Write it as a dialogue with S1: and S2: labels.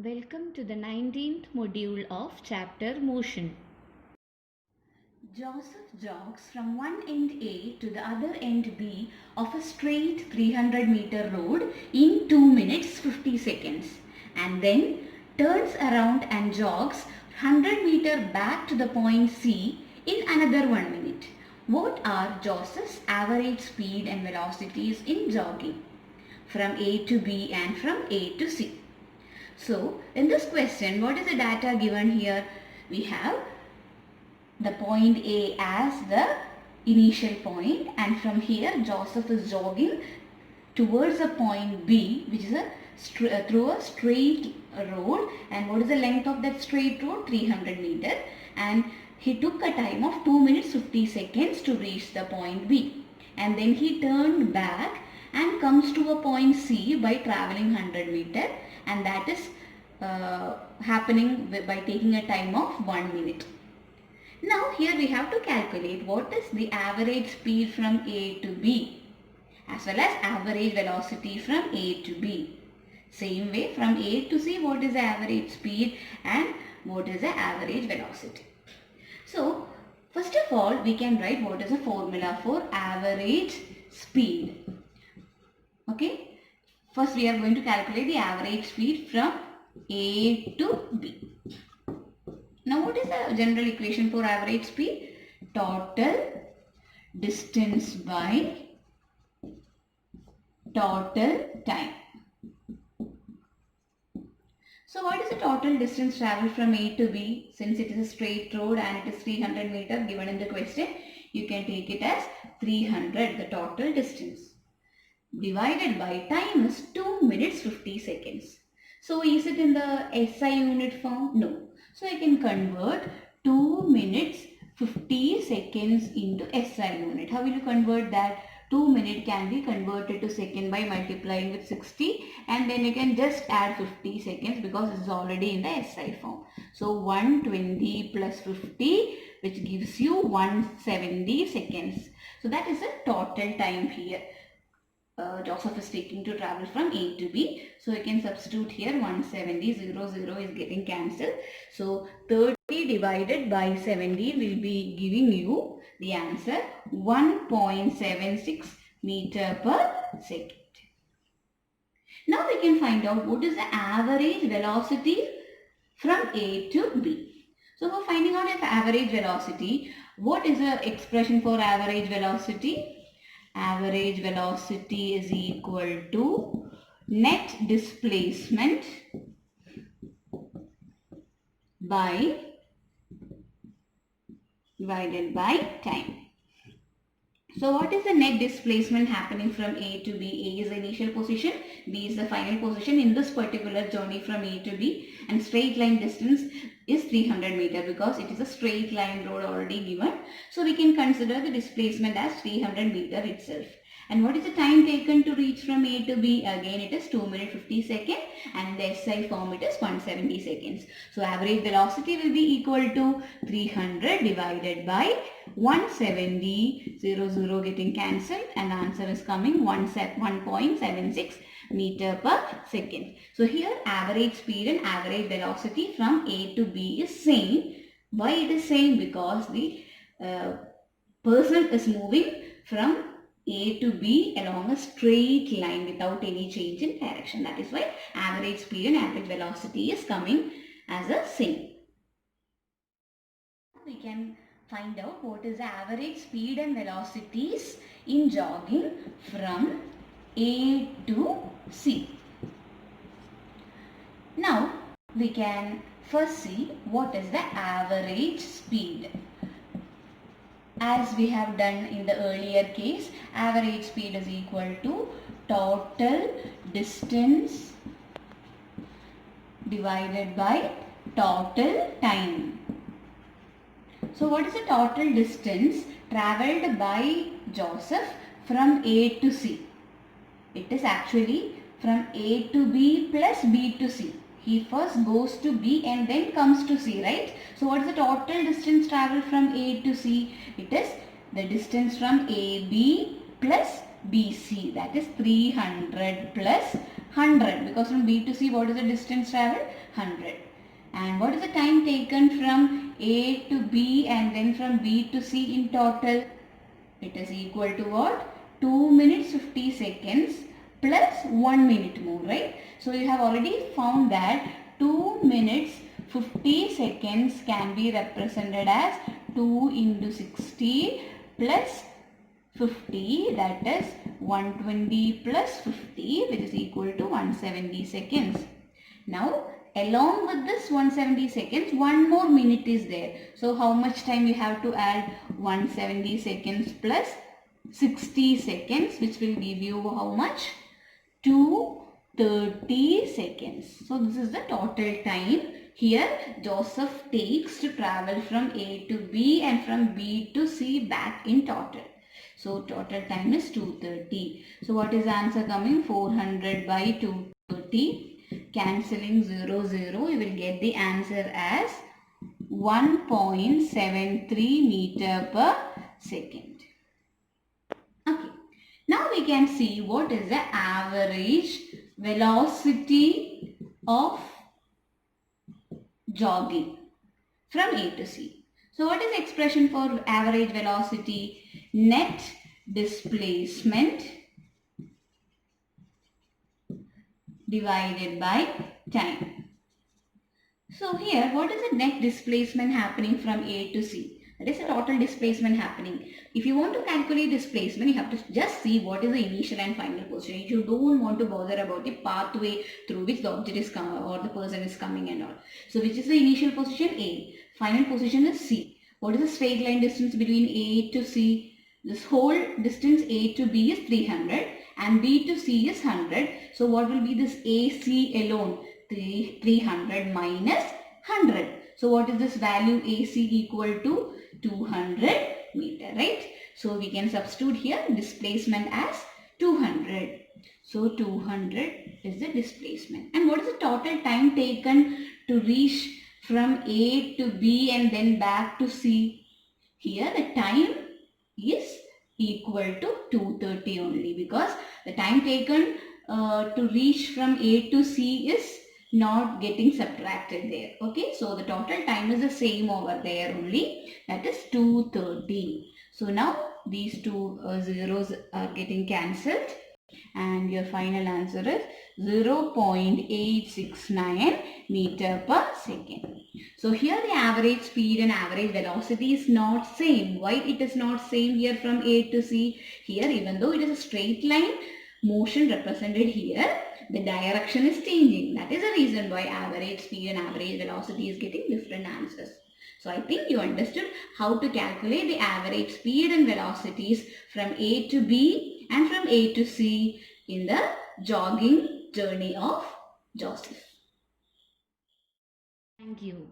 S1: Welcome to the 19th module of chapter Motion. Joseph jogs from one end A to the other end B of a straight 300-meter road in 2 minutes 50 seconds and then turns around and jogs 100 meter back to the point C in another 1 minute. What are Joseph's average speed and velocities in jogging from A to B and from A to C? So, in this question, what is the data given here? We have the point A as the initial point, and from here Joseph is jogging towards a point B, which is through a straight road. And what is the length of that straight road? 300 meter. And he took a time of 2 minutes 50 seconds to reach the point B. And then he turned back and comes to a point C by traveling 100 meter, and that is happening by taking a time of 1 minute. Now here we have to calculate what is the average speed from A to B as well as average velocity from A to B. Same way, from A to C, what is the average speed and what is the average velocity. So first of all, we can write what is the formula for average speed. Okay, first we are going to calculate the average speed from A to B. Now what is the general equation for average speed? Total distance by total time. So what is the total distance traveled from A to B? Since it is a straight road and it is 300 meter given in the question, you can take it as 300, the total distance, divided by time is 2 minutes 50 seconds. So is it in the SI unit form? No. So I can convert 2 minutes 50 seconds into SI unit. How will you convert that? 2 minutes can be converted to second by multiplying with 60, and then you can just add 50 seconds because it is already in the SI form. So 120 plus 50, which gives you 170 seconds. So that is the total time here. Joseph is taking to travel from A to B. So you can substitute here 170, 0 is getting cancelled. So 30 divided by 70 will be giving you the answer 1.76 meter per second. Now we can find out what is the average velocity from A to B. So for finding out the average velocity, what is the expression for average velocity? Average velocity is equal to net displacement divided by time. So what is the net displacement happening from A to B? A is the initial position, B is the final position in this particular journey from A to B, and straight line distance is 300 meter because it is a straight line road already given. So we can consider the displacement as 300 meter itself. And what is the time taken to reach from A to B? Again, it is 2 minutes 50 seconds, and in the SI form it is 170 seconds. So average velocity will be equal to 300 divided by 170, 0 getting cancelled, and the answer is coming 1.76 meter per second. So here average speed and average velocity from A to B is same. Why it is same? Because the person is moving from A to B along a straight line without any change in direction. That is why average speed and average velocity is coming as a same. We can find out what is the average speed and velocities in jogging from A to C. Now we can first see what is the average speed. As we have done in the earlier case, average speed is equal to total distance divided by total time. So what is the total distance travelled by Joseph from A to C? It is actually from A to B plus B to C. He first goes to B and then comes to C, right? So what is the total distance travelled from A to C? It is the distance from AB plus BC, that is 300 plus 100, because from B to C, what is the distance traveled? 100. And what is the time taken from A to B and then from B to C in total? It is equal to what? 2 minutes 50 seconds plus 1 minute more, right? So you have already found that 2 minutes 50 seconds can be represented as 2 into 60 plus 50, that is 120 plus 50, which is equal to 170 seconds. Now along with this 170 seconds, one more minute is there. So how much time you have to add? 170 seconds plus 60 seconds, which will give you how much? 230 seconds. So this is the total time here Joseph takes to travel from A to B and from B to C back in total. So total time is 230. So what is the answer coming? 400 by 230. Cancelling 0, 0, you will get the answer as 1.73 meter per second. Okay. Now we can see what is the average velocity of jogging from A to C. So what is the expression for average velocity? Net displacement divided by time. So here, what is the net displacement happening from A to C? That is the total displacement happening. If you want to calculate displacement, you have to just see what is the initial and final position. You don't want to bother about the pathway through which the object is coming or the person is coming and all. So which is the initial position? A. Final position is C. What is the straight line distance between A to C? This whole distance A to B is 300 and B to C is 100. So what will be this AC alone? 300 minus 100. So what is this value? AC equal to 200 meter, right? So we can substitute here displacement as 200. So 200 is the displacement. And what is the total time taken to reach from A to B and then back to C? Here the time is equal to 230 only, because the time taken to reach from A to C is not getting subtracted there. Okay, so the total time is the same over there only, that is 230. So now these two zeros are getting cancelled and your final answer is 0.869 meter per second. So here the average speed and average velocity is not same. Why it is not same here from A to C? Here, even though it is a straight line motion represented here, the direction is changing. That is the reason why average speed and average velocity is getting different answers. So I think you understood how to calculate the average speed and velocities from A to B and from A to C in the jogging journey of Joseph. Thank you.